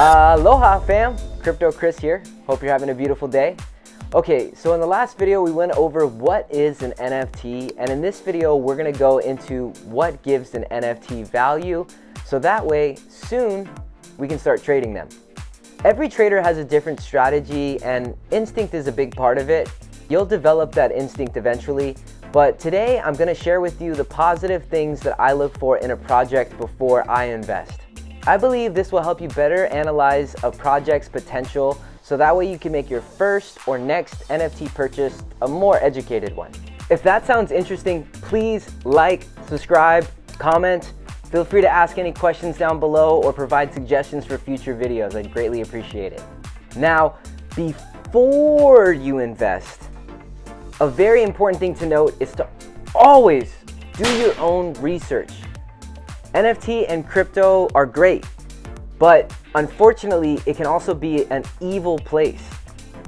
Aloha fam, Crypto Chris here. Hope you're having a beautiful day. Okay, so in the last video we went over what is an NFT, and in this video we're gonna go into what gives an NFT value, so that way soon we can start trading them. Every trader has a different strategy and instinct is a big part of it. You'll develop that instinct eventually, but today I'm gonna share with you the positive things that I look for in a project before I invest. I believe this will help you better analyze a project's potential so that way you can make your first or next NFT purchase a more educated one. If that sounds interesting, please like, subscribe, comment. Feel free to ask any questions down below or provide suggestions for future videos. I'd greatly appreciate it. Now, before you invest, a very important thing to note is to always do your own research. NFT and crypto are great, but unfortunately, it can also be an evil place.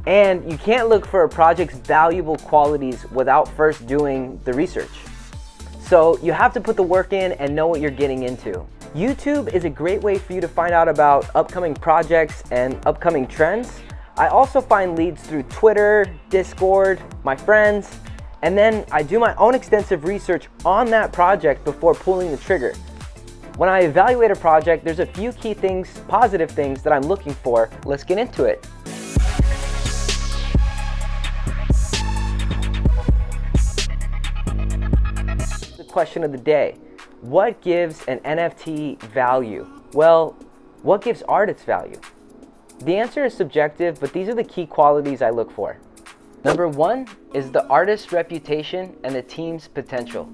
And you can't look for a project's valuable qualities without first doing the research. So you have to put the work in and know what you're getting into. YouTube is a great way for you to find out about upcoming projects and upcoming trends. I also find leads through Twitter, Discord, my friends, and then I do my own extensive research on that project before pulling the trigger. When I evaluate a project, there's a few key things, positive things that I'm looking for. Let's get into it. The question of the day, what gives an NFT value? Well, what gives art its value? The answer is subjective, but these are the key qualities I look for. Number one is the artist's reputation and the team's potential.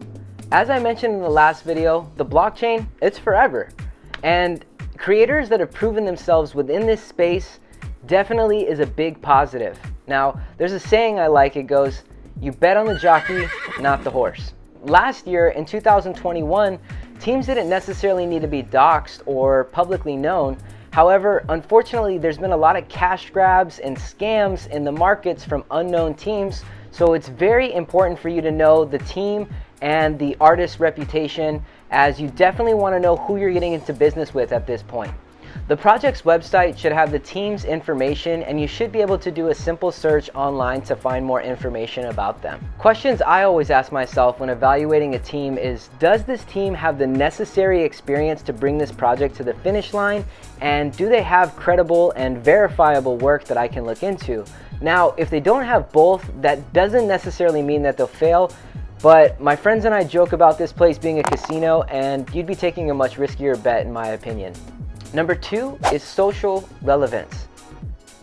As I mentioned in the last video, the blockchain, it's forever. And creators that have proven themselves within this space definitely is a big positive. Now, there's a saying I like, it goes, you bet on the jockey, not the horse. Last year, in 2021, teams didn't necessarily need to be doxxed or publicly known. However, unfortunately, there's been a lot of cash grabs and scams in the markets from unknown teams. So it's very important for you to know the team and the artist's reputation, as you definitely want to know who you're getting into business with at this point. The project's website should have the team's information, and you should be able to do a simple search online to find more information about them. Questions I always ask myself when evaluating a team is, does this team have the necessary experience to bring this project to the finish line? And do they have credible and verifiable work that I can look into? Now, if they don't have both, that doesn't necessarily mean that they'll fail, but my friends and I joke about this place being a casino, and you'd be taking a much riskier bet in my opinion. Number two is social relevance.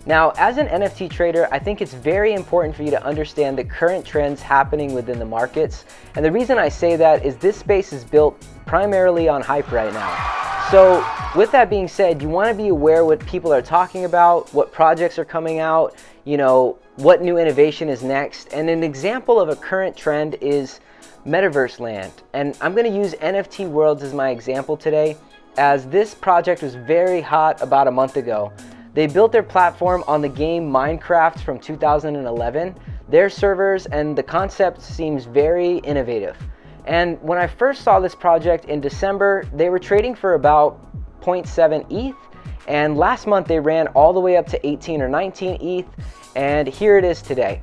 Now, as an NFT trader, I think it's very important for you to understand the current trends happening within the markets. And the reason I say that is this space is built primarily on hype right now. So with that being said, you want to be aware what people are talking about, what projects are coming out, what new innovation is next. And an example of a current trend is metaverse land. And I'm going to use NFT Worlds as my example today, as this project was very hot about a month ago. They built their platform on the game Minecraft from 2011. Their servers and the concept seems very innovative. And when I first saw this project in December, they were trading for about 0.7 ETH. And last month they ran all the way up to 18 or 19 ETH. And here it is today.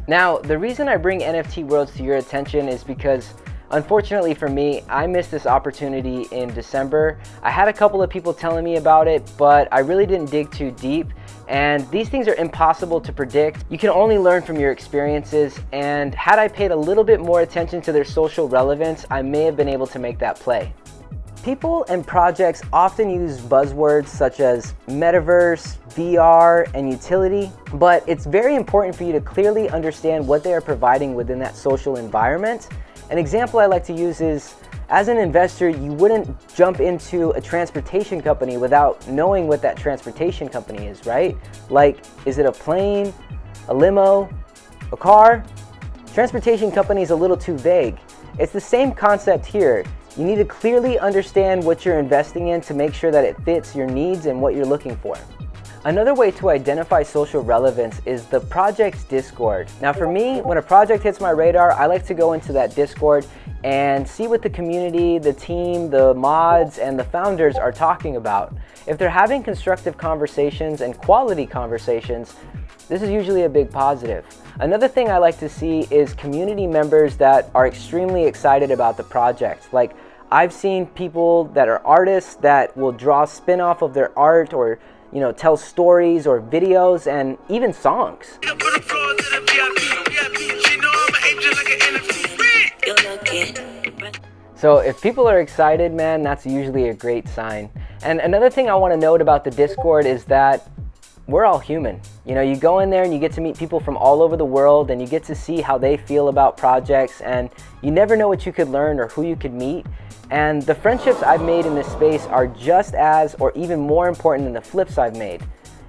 Now, the reason I bring NFT Worlds to your attention is because, unfortunately for me, I missed this opportunity in December. I had a couple of people telling me about it, but I really didn't dig too deep. And these things are impossible to predict. You can only learn from your experiences. And had I paid a little bit more attention to their social relevance, I may have been able to make that play. People and projects often use buzzwords such as metaverse, VR, and utility, but it's very important for you to clearly understand what they are providing within that social environment. An example I like to use is, as an investor, you wouldn't jump into a transportation company without knowing what that transportation company is, right? Like, is it a plane, a limo, a car? Transportation company is a little too vague. It's the same concept here. You need to clearly understand what you're investing in to make sure that it fits your needs and what you're looking for. Another way to identify social relevance is the project's Discord. Now for me, when a project hits my radar, I like to go into that Discord and see what the community, the team, the mods, and the founders are talking about. If they're having constructive conversations and quality conversations, this is usually a big positive. Another thing I like to see is community members that are extremely excited about the project. Like, I've seen people that are artists that will draw spin-off of their art, or tell stories or videos and even songs. So if people are excited, man, that's usually a great sign. And another thing I want to note about the Discord is that we're all human. You go in there and you get to meet people from all over the world, and you get to see how they feel about projects, and you never know what you could learn or who you could meet. And the friendships I've made in this space are just as or even more important than the flips I've made.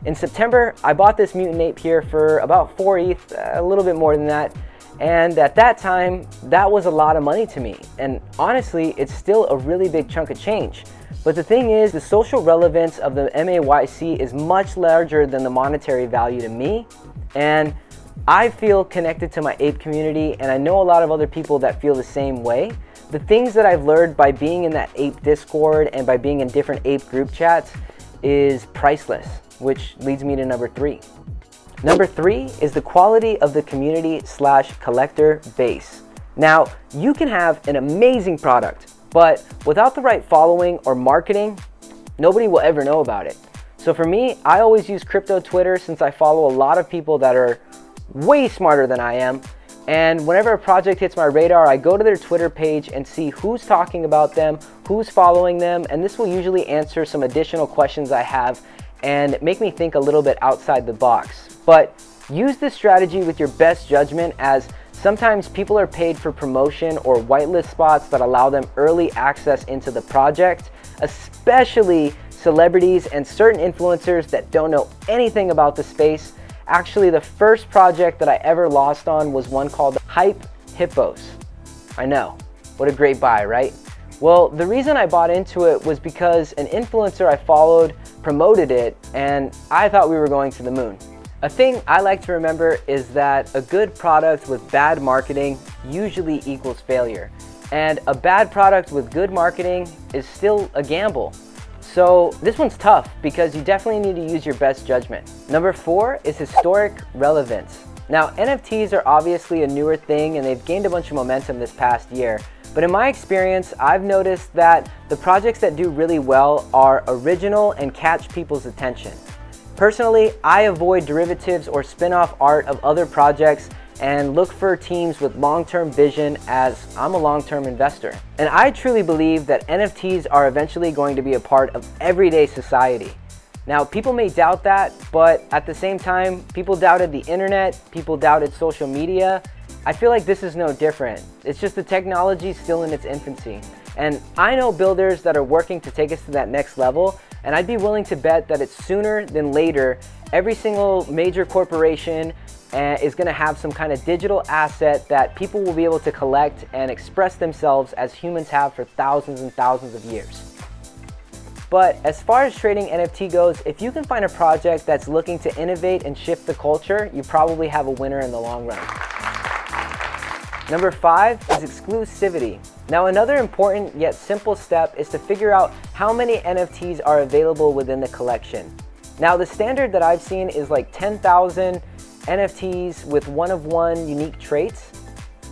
In September, I bought this mutant ape here for about 4 ETH, a little bit more than that. And at that time, that was a lot of money to me. And honestly, it's still a really big chunk of change. But the thing is, the social relevance of the MAYC is much larger than the monetary value to me. And I feel connected to my ape community, and I know a lot of other people that feel the same way. The things that I've learned by being in that ape Discord and by being in different ape group chats is priceless, which leads me to number 3. Number 3 is the quality of the community/collector base. Now, you can have an amazing product, but without the right following or marketing, nobody will ever know about it. So for me, I always use crypto Twitter, since I follow a lot of people that are way smarter than I am. And whenever a project hits my radar, I go to their Twitter page and see who's talking about them, who's following them, and this will usually answer some additional questions I have and make me think a little bit outside the box. But use this strategy with your best judgment, as sometimes people are paid for promotion or whitelist spots that allow them early access into the project, especially celebrities and certain influencers that don't know anything about the space. Actually, the first project that I ever lost on was one called Hype Hippos. I know, what a great buy, right? Well, the reason I bought into it was because an influencer I followed promoted it, and I thought we were going to the moon. A thing I like to remember is that a good product with bad marketing usually equals failure. And a bad product with good marketing is still a gamble. So this one's tough because you definitely need to use your best judgment. Number 4 is historic relevance. Now, NFTs are obviously a newer thing, and they've gained a bunch of momentum this past year. But in my experience, I've noticed that the projects that do really well are original and catch people's attention. Personally, I avoid derivatives or spin-off art of other projects and look for teams with long-term vision, as I'm a long-term investor. And I truly believe that NFTs are eventually going to be a part of everyday society. Now, people may doubt that, but at the same time, people doubted the internet, people doubted social media. I feel like this is no different. It's just the technology still in its infancy. And I know builders that are working to take us to that next level, and I'd be willing to bet that it's sooner than later. Every single major corporation is going to have some kind of digital asset that people will be able to collect and express themselves as humans have for thousands and thousands of years. But as far as trading NFT goes, if you can find a project that's looking to innovate and shift the culture, you probably have a winner in the long run. Number 5 is exclusivity. Now, another important yet simple step is to figure out how many NFTs are available within the collection. Now, the standard that I've seen is like 10,000 NFTs with one-of-one unique traits.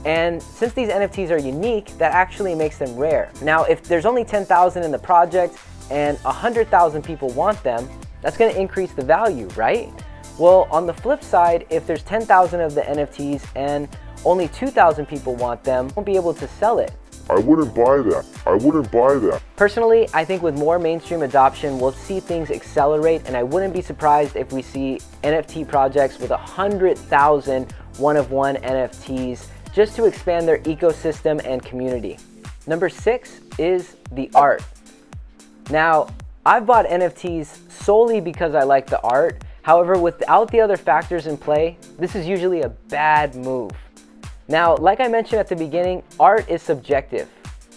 And since these NFTs are unique, that actually makes them rare. Now, if there's only 10,000 in the project and 100,000 people want them, that's going to increase the value, right? Well, on the flip side, if there's 10,000 of the NFTs and only 2,000 people want them, won't be able to sell it. I wouldn't buy that. I wouldn't buy that. Personally, I think with more mainstream adoption, we'll see things accelerate, and I wouldn't be surprised if we see NFT projects with 100,000 one-of-one NFTs just to expand their ecosystem and community. Number 6 is the art. Now, I've bought NFTs solely because I like the art. However, without the other factors in play, this is usually a bad move. Now, like I mentioned at the beginning, art is subjective.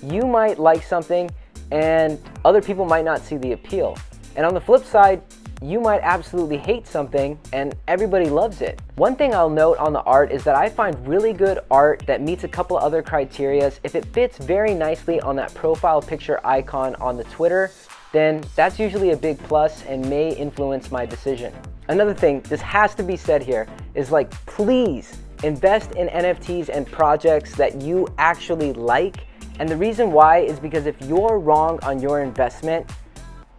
You might like something and other people might not see the appeal. And on the flip side, you might absolutely hate something and everybody loves it. One thing I'll note on the art is that I find really good art that meets a couple other criteria. If it fits very nicely on that profile picture icon on the Twitter, then that's usually a big plus and may influence my decision. Another thing, this has to be said here, is like, please invest in NFTs and projects that you actually like. And the reason why is because if you're wrong on your investment,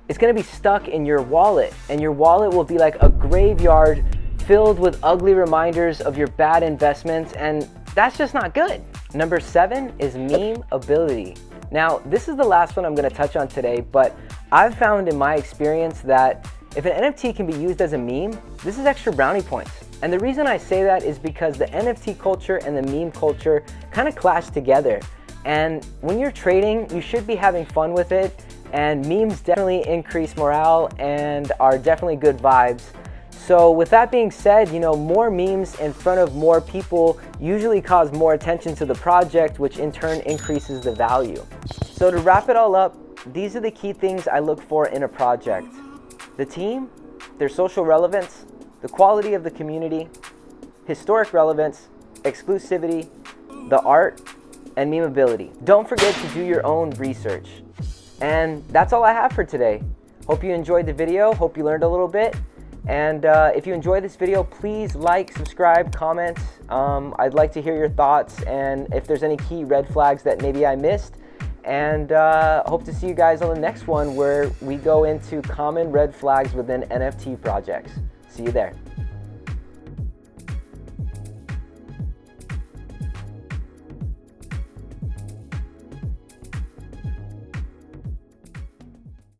it's gonna be stuck in your wallet, and your wallet will be like a graveyard filled with ugly reminders of your bad investments, and that's just not good. Number 7 is meme ability. Now, this is the last one I'm gonna touch on today, but I've found in my experience that if an NFT can be used as a meme, this is extra brownie points. And the reason I say that is because the NFT culture and the meme culture kind of clash together. And when you're trading, you should be having fun with it, and memes definitely increase morale and are definitely good vibes. So with that being said, more memes in front of more people usually cause more attention to the project, which in turn increases the value. So to wrap it all up, these are the key things I look for in a project: the team, their social relevance, the quality of the community, historic relevance, exclusivity, the art, and memeability. Don't forget to do your own research. And that's all I have for today. Hope you enjoyed the video, hope you learned a little bit. And if you enjoyed this video, please like, subscribe, comment. I'd like to hear your thoughts and if there's any key red flags that maybe I missed. And hope to see you guys on the next one where we go into common red flags within NFT projects. See you there.